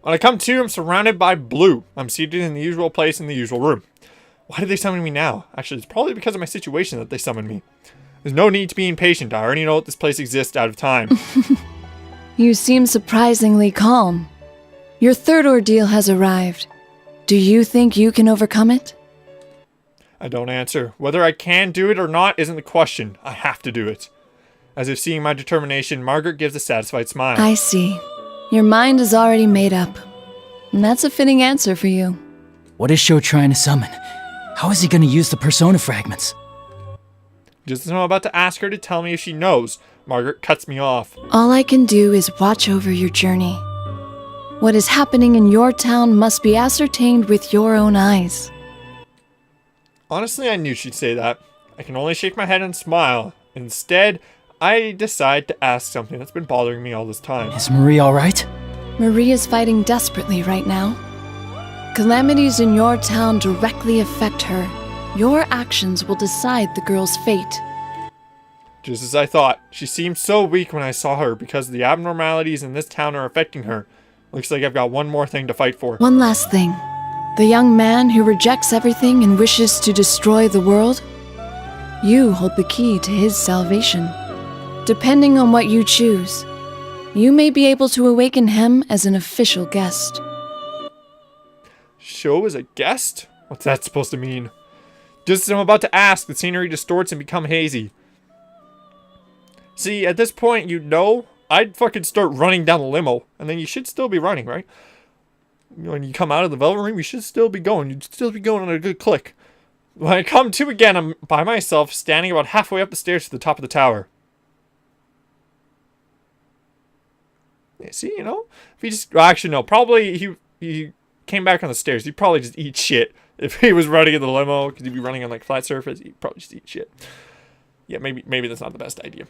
When I come to, I'm surrounded by blue. I'm seated in the usual place in the usual room. Why did they summon me now? Actually, it's probably because of my situation that they summoned me. There's no need to be impatient. I already know that this place exists out of time. You seem surprisingly calm. Your third ordeal has arrived. Do you think you can overcome it? I don't answer. Whether I can do it or not isn't the question. I have to do it. As if seeing my determination, Margaret gives a satisfied smile. I see. Your mind is already made up. And that's a fitting answer for you. What is Sho trying to summon? How is he going to use the persona fragments? Just as I'm about to ask her to tell me if she knows, Margaret cuts me off. All I can do is watch over your journey. What is happening in your town must be ascertained with your own eyes. Honestly, I knew she'd say that. I can only shake my head and smile. Instead, I decide to ask something that's been bothering me all this time. Is Marie alright? Marie is fighting desperately right now. Calamities in your town directly affect her. Your actions will decide the girl's fate. Just as I thought. She seemed so weak when I saw her because the abnormalities in this town are affecting her. Looks like I've got one more thing to fight for. One last thing. The young man who rejects everything and wishes to destroy the world? You hold the key to his salvation. Depending on what you choose, you may be able to awaken him as an official guest. Sho is a guest? What's that supposed to mean? Just as I'm about to ask, the scenery distorts and become hazy. See, at this point, you know, I'd fucking start running down the limo. And then you should still be running, right? When you come out of the Velvet Ring, we should still be going. You'd still be going on a good click. When I come to again, I'm by myself, standing about halfway up the stairs to the top of the tower. Yeah, see, you know? If he just... Well, actually, no. Probably he came back on the stairs. He'd probably just eat shit. If he was running in the limo, because he'd be running on, like, flat surface, he'd probably just eat shit. Yeah, maybe that's not the best idea.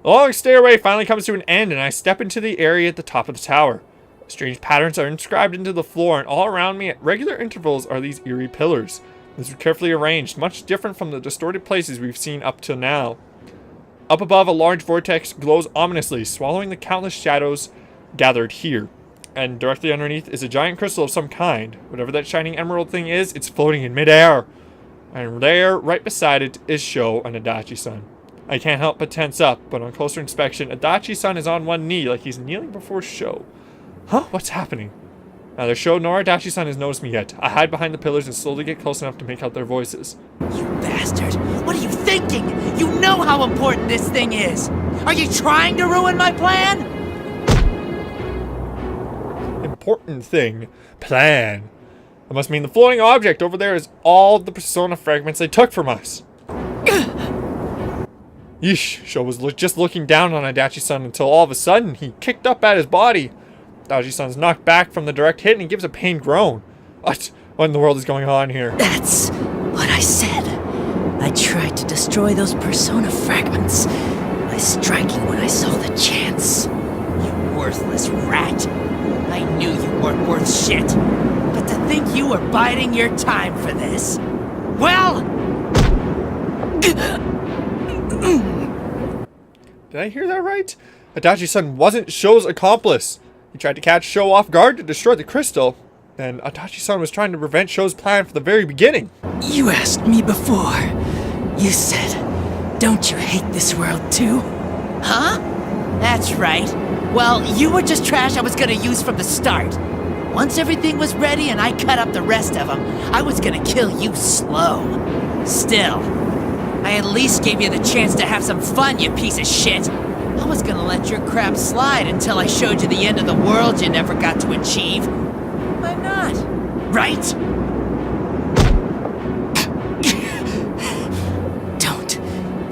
The long stairway finally comes to an end, and I step into the area at the top of the tower. Strange patterns are inscribed into the floor, and all around me at regular intervals are these eerie pillars. These are carefully arranged, much different from the distorted places we've seen up till now. Up above, a large vortex glows ominously, swallowing the countless shadows gathered here. And directly underneath is a giant crystal of some kind. Whatever that shining emerald thing is, it's floating in midair. And there, right beside it, is Sho and Adachi-san. I can't help but tense up, but on closer inspection, Adachi-san is on one knee like he's kneeling before Sho. Huh? What's happening? Neither Sho nor Adachi-san has noticed me yet. I hide behind the pillars and slowly get close enough to make out their voices. You bastard! What are you thinking? You know how important this thing is! Are you trying to ruin my plan? Important thing. Plan. That must mean the floating object over there is all the persona fragments they took from us. Yeesh, Sho was just looking down on Adachi-san until all of a sudden he kicked up at his body. Adachi-san's knocked back from the direct hit and he gives a pained groan. What in the world is going on here? That's what I said. I tried to destroy those persona fragments by striking when I saw the chance. You worthless rat. I knew you weren't worth shit. But to think you were biding your time for this. Well... Did I hear that right? Adachi-san wasn't Sho's accomplice. He tried to catch Sho off guard to destroy the crystal. And Adachi-san was trying to prevent Sho's plan from the very beginning. You asked me before. You said, don't you hate this world too? Huh? That's right. Well, you were just trash I was gonna use from the start. Once everything was ready and I cut up the rest of them, I was gonna kill you slow. Still, I at least gave you the chance to have some fun, you piece of shit. I was gonna let your crap slide until I showed you the end of the world you never got to achieve. Why not? Right? Don't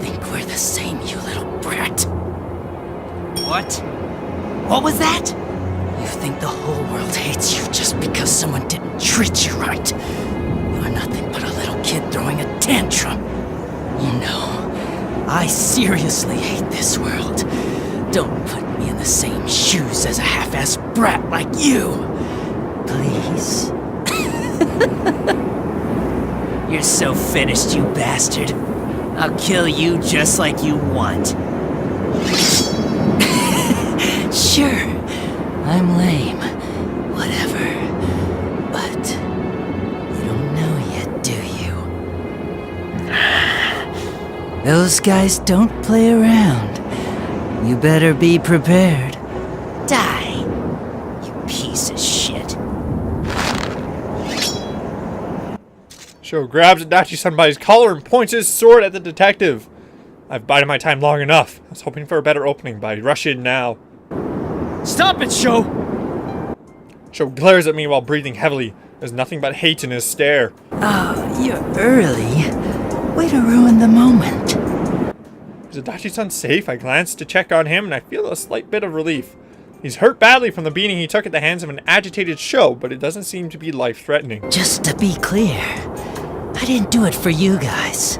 think we're the same, you little brat. What? What was that? You think the whole world hates you just because someone didn't treat you right. You're nothing but a little kid throwing a tantrum. No, I seriously hate this world. Don't put me in the same shoes as a half-assed brat like you. Please. You're so finished, you bastard. I'll kill you just like you want. Sure, I'm lame. Those guys don't play around. You better be prepared. Die, you piece of shit. Sho grabs Adachi-san by his collar and points his sword at the detective. I've bided my time long enough. I was hoping for a better opening, but I rush in now. Stop it, Sho! Sho glares at me while breathing heavily. There's nothing but hate in his stare. Oh, you're early. Way to ruin the moment. Is Adachi-san safe? I glance to check on him and I feel a slight bit of relief. He's hurt badly from the beating he took at the hands of an agitated Sho, but it doesn't seem to be life-threatening. Just to be clear, I didn't do it for you guys.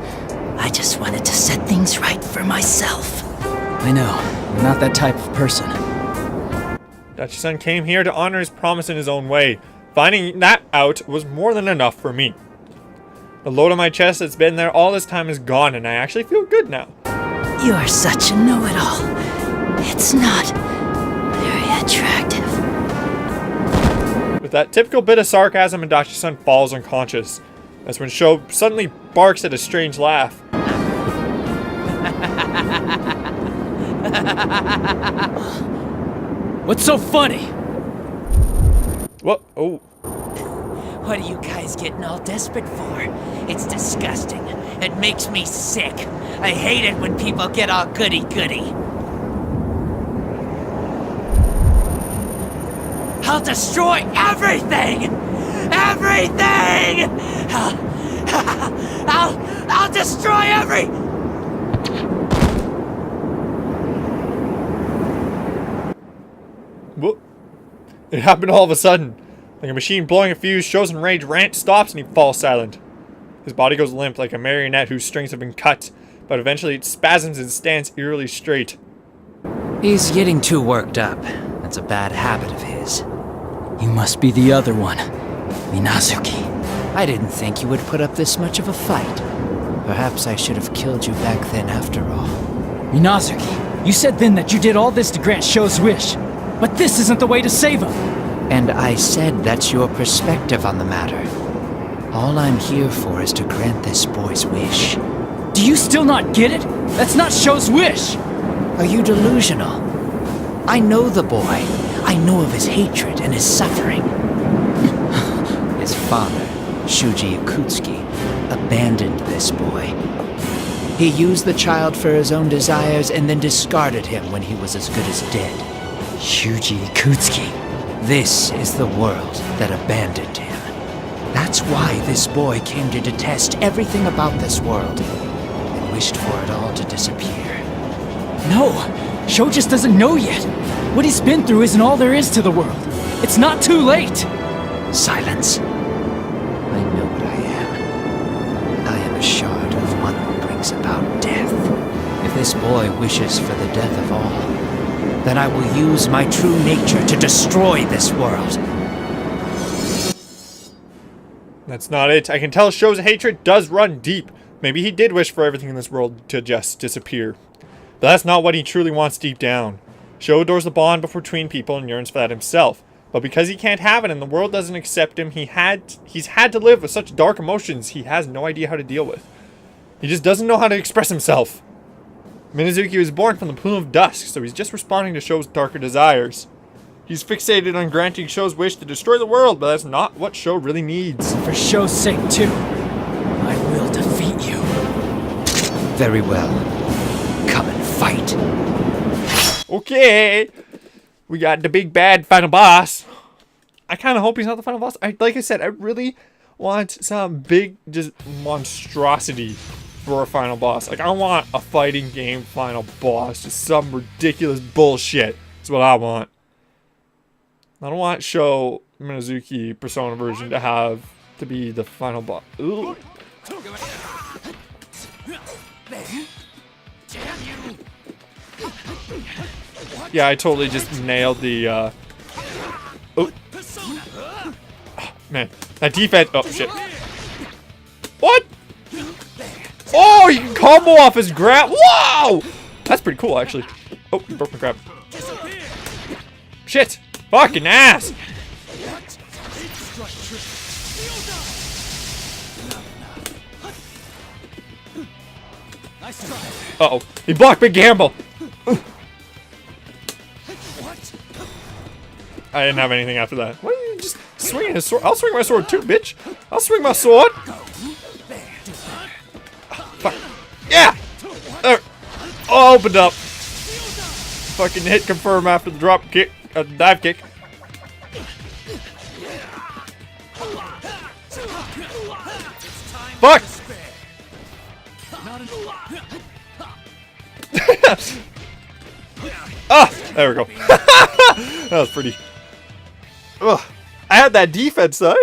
I just wanted to set things right for myself. I know, you're not that type of person. Adachi-san came here to honor his promise in his own way. Finding that out was more than enough for me. The load on my chest that's been there all this time is gone and I actually feel good now. You are such a know-it-all. It's not very attractive. With that typical bit of sarcasm, Adachi-san falls unconscious. That's when Sho suddenly barks at a strange laugh. What's so funny? What? Oh. What are you guys getting all desperate for? It's disgusting. It makes me sick. I hate it when people get all goody-goody. I'll destroy everything! Everything! I'll destroy every... Whoop. It happened all of a sudden. Like a machine blowing a fuse, Sho's enraged rant stops and he falls silent. His body goes limp like a marionette whose strings have been cut, but eventually it spasms and stands eerily straight. He's getting too worked up. That's a bad habit of his. You must be the other one, Minazuki. I didn't think you would put up this much of a fight. Perhaps I should have killed you back then after all. Minazuki, you said then that you did all this to grant Sho's wish, but this isn't the way to save him. And I said that's your perspective on the matter. All I'm here for is to grant this boy's wish. Do you still not get it? That's not Sho's wish! Are you delusional? I know the boy. I know of his hatred and his suffering. His father, Shuji Ikutsuki, abandoned this boy. He used the child for his own desires and then discarded him when he was as good as dead. Shuji Ikutsuki. This is the world that abandoned him. That's why this boy came to detest everything about this world and wished for it all to disappear. No, Sho just doesn't know yet. What he's been through isn't all there is to the world. It's not too late. Silence. I know what I am. I am a shard of one who brings about death. If this boy wishes for the death of all, then I will use my true nature to destroy this world. That's not it. I can tell Sho's hatred does run deep. Maybe he did wish for everything in this world to just disappear. But that's not what he truly wants deep down. Sho adores the bond between people and yearns for that himself. But because he can't have it and the world doesn't accept him, he's had to live with such dark emotions he has no idea how to deal with. He just doesn't know how to express himself. Minazuki was born from the plume of dusk, so he's just responding to Sho's darker desires. He's fixated on granting Sho's wish to destroy the world, but that's not what Sho really needs. For Sho's sake, too. I will defeat you. Very well. Come and fight. Okay. We got the big bad final boss. I kind of hope he's not the final boss. Like I said, I really want some big, just monstrosity for a final boss. Like, I want a fighting game final boss. Just some ridiculous bullshit. That's what I want. I don't want Sho Minazuki Persona version to be the final boss. Ooh. Yeah, I totally just nailed the, Oh, man. That defense. Oh, shit. What? Oh, you can combo off his grab. Whoa! That's pretty cool, actually. Oh, you broke my grab. Shit. Fucking ass. Uh-oh. He blocked Big Gamble. I didn't have anything after that. Why are you just swinging his sword? I'll swing my sword too, bitch. I'll swing my sword. Fuck. Yeah! There. Oh, opened up. Fucking hit confirm after the drop kick. Dive kick. Fuck! Ah! There we go. That was pretty... Ugh. I had that defense though.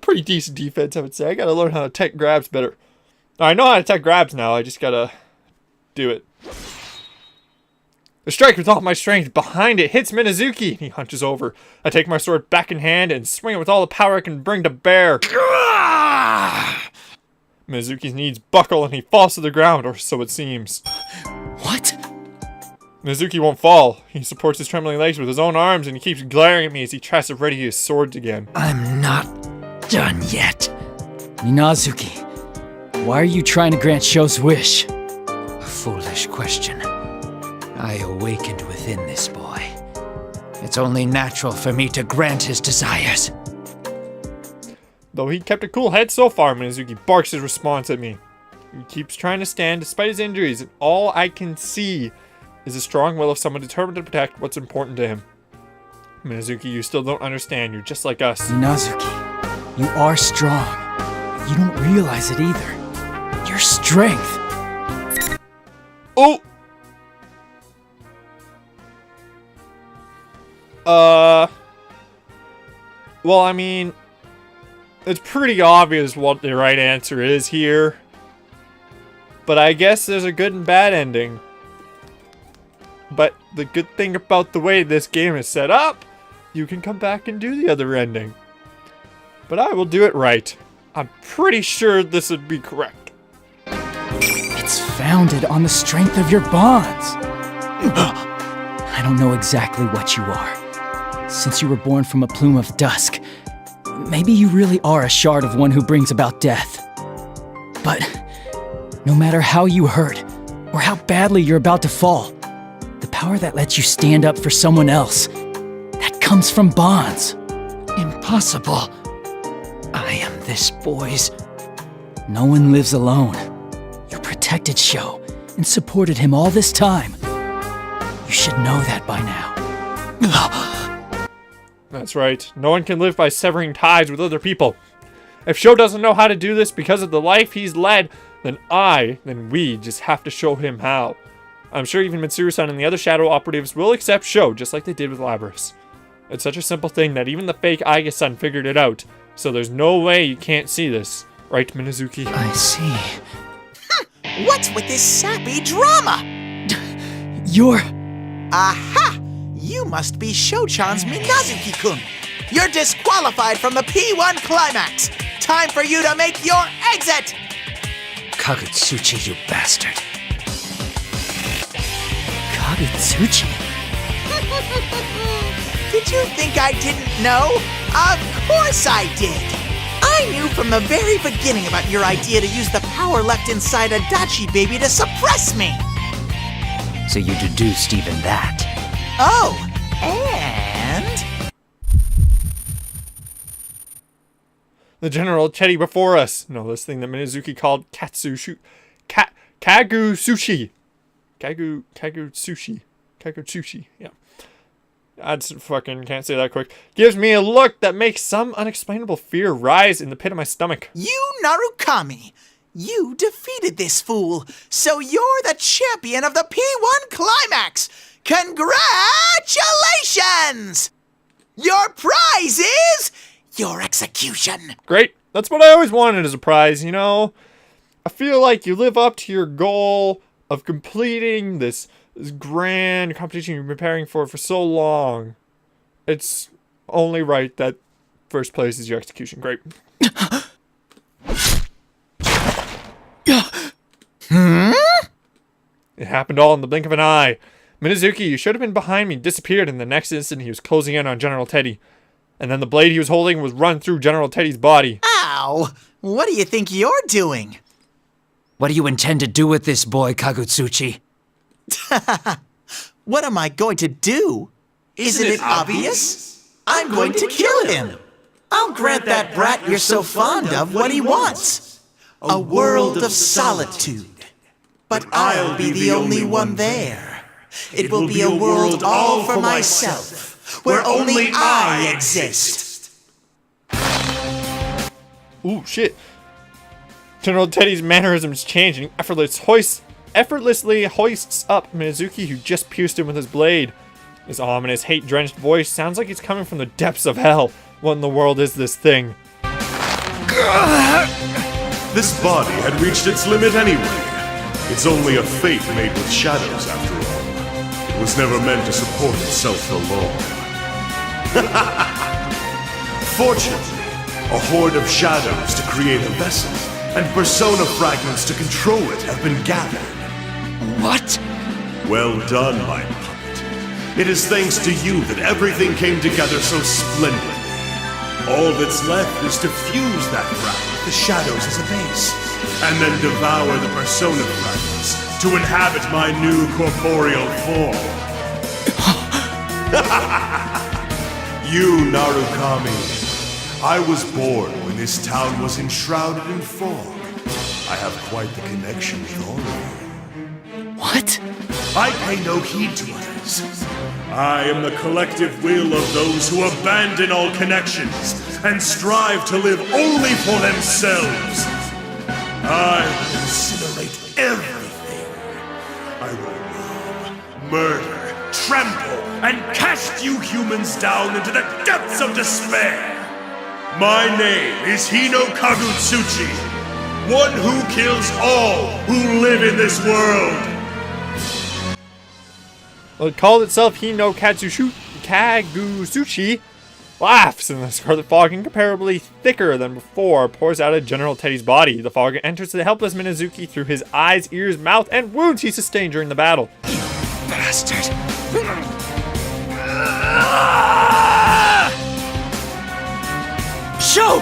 Pretty decent defense, I would say. I gotta learn how to tech grabs better. I know how to tech grabs now. I just gotta do it. The strike with all my strength behind it hits Minazuki. He hunches over. I take my sword back in hand and swing it with all the power I can bring to bear. Minazuki's knees buckle and he falls to the ground, or so it seems. What? Minazuki won't fall. He supports his trembling legs with his own arms and he keeps glaring at me as he tries to ready his sword again. I'm not done yet. Minazuki, why are you trying to grant Sho's wish? A foolish question. I awakened within this boy. It's only natural for me to grant his desires. Though he kept a cool head so far, Minazuki barks his response at me. He keeps trying to stand despite his injuries, and all I can see is a strong will of someone determined to protect what's important to him. Minazuki, you still don't understand. You're just like us. Minazuki, you are strong. You don't realize it either. Your strength. Oh! Well, I mean, it's pretty obvious what the right answer is here. But I guess there's a good and bad ending. But the good thing about the way this game is set up, you can come back and do the other ending. But I will do it right. I'm pretty sure this would be correct. It's founded on the strength of your bonds. I don't know exactly what you are. Since you were born from a plume of dusk, maybe you really are a shard of one who brings about death. But no matter how you hurt, or how badly you're about to fall, the power that lets you stand up for someone else, that comes from bonds. Impossible. I am this boy's. No one lives alone. You protected Sho and supported him all this time. You should know that by now. That's right. No one can live by severing ties with other people. If Sho doesn't know how to do this because of the life he's led, then we just have to show him how. I'm sure even Mitsuru-san and the other Shadow operatives will accept Sho, just like they did with Labrys. It's such a simple thing that even the fake Aiga-san figured it out, so there's no way you can't see this. Right, Minazuki? I see. What's with this sappy drama? You're... Aha! You must be Sho-chan's Minazuki-kun. You're disqualified from the P1 climax. Time for you to make your exit! Kagutsuchi, you bastard. Kagutsuchi? Did you think I didn't know? Of course I did! I knew from the very beginning about your idea to use the power left inside Adachi baby to suppress me! So you deduced even that. Oh, and... The General Teddy before us. No, this thing that Minazuki called Kagu sushi. Kagu sushi. Yeah. I just fucking can't say that quick. Gives me a look that makes some unexplainable fear rise in the pit of my stomach. You, Narukami, you defeated this fool, so you're the champion of the P1 climax! Congratulations! Your prize is your execution. Great. That's what I always wanted as a prize, you know? I feel like you live up to your goal of completing this grand competition you've been preparing for so long. It's only right that first place is your execution. Great. It happened all in the blink of an eye. Minazuki, you should have been behind me, disappeared, and the next instant he was closing in on General Teddy. And then the blade he was holding was run through General Teddy's body. Ow! What do you think you're doing? What do you intend to do with this boy, Kagutsuchi? What am I going to do? Isn't it obvious? I'm going to kill him. I'll grant that brat you're so fond of what he wants. A world of solitude. But I'll be the only one there. It will be a world all for myself, where only I exist. Ooh, shit. General Teddy's mannerisms change and effortlessly hoists up Minazuki, who just pierced him with his blade. His ominous, hate-drenched voice sounds like it's coming from the depths of hell. What in the world is this thing? This body had reached its limit anyway. It's only a fate made with shadows, after all. It was never meant to support itself for long. Fortunately, a horde of shadows to create a vessel, and persona fragments to control it have been gathered. What? Well done, my puppet. It is thanks to you that everything came together so splendidly. All that's left is to fuse that fragment with the shadows as a base, and then devour the persona fragments to inhabit my new corporeal form. You, Narukami. I was born when this town was enshrouded in fog. I have quite the connection with all of you. What? I pay no heed to others. I am the collective will of those who abandon all connections and strive to live only for themselves. I will incinerate everything. I will rob, murder, trample, and cast you humans down into the depths of despair. My name is Hino Kagutsuchi, one who kills all who live in this world. Well, it called itself Hino Kagutsuchi, laughs, and the scarlet fog, incomparably thicker than before, pours out of General Teddy's body. The fog enters the helpless Minazuki through his eyes, ears, mouth, and wounds he sustained during the battle. Bastard. Sho!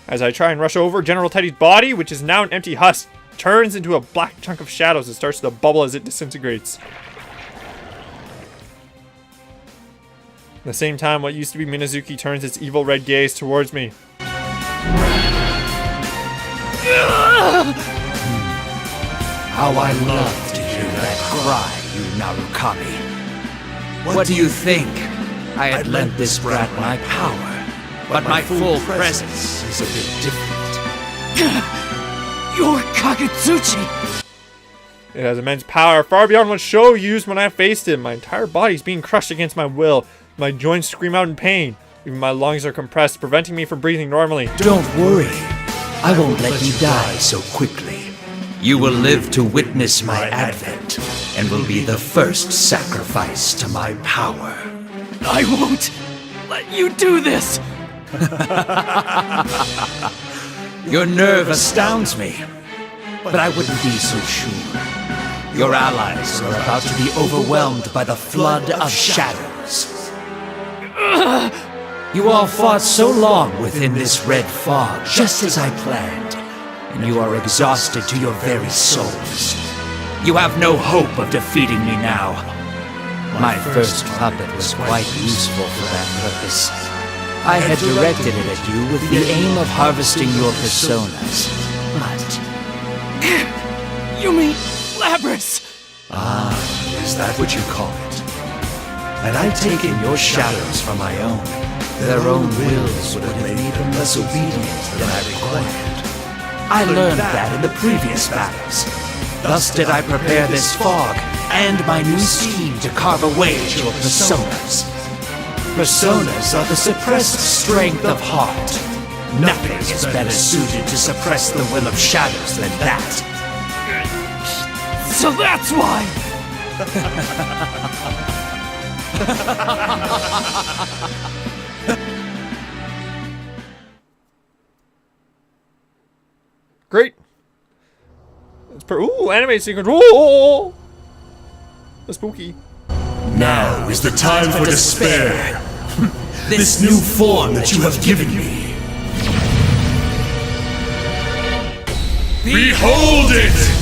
As I try and rush over, General Teddy's body, which is now an empty husk, turns into a black chunk of shadows and starts to bubble as it disintegrates. At the same time, what used to be Minazuki turns its evil red gaze towards me. How I love to hear that cry, you Narukami. What do you think? I had lent this brat my power, but my full presence is a bit different. You're Kagutsuchi! It has immense power, far beyond what Sho used when I faced him. My entire body is being crushed against my will. My joints scream out in pain. Even my lungs are compressed, preventing me from breathing normally. Don't worry. I won't let you die so quickly. You will live to witness my advent, and will be the first sacrifice to my power. I won't let you do this! Your nerve astounds me, but I wouldn't be so sure. Your allies are about to be overwhelmed by the flood of shadows. You all fought so long within this red fog, just as I planned, and you are exhausted to your very souls. You have no hope of defeating me now. My first puppet was quite useful for that purpose. I had directed it at you with the aim of harvesting your personas, but... You mean Labrys? Ah, is that what you call it? Had I taken your shadows from my own, their own wills would have made them less obedient than I required. I learned that in the previous battles. Thus did I prepare this fog and my new scheme to carve away at your personas. Personas are the suppressed strength of heart. Nothing is better suited to suppress the will of shadows than that. So that's why! Great. Ooh, anime sequence. Ooh, that's spooky. now is the time for despair. This new form that you have given me. Behold it!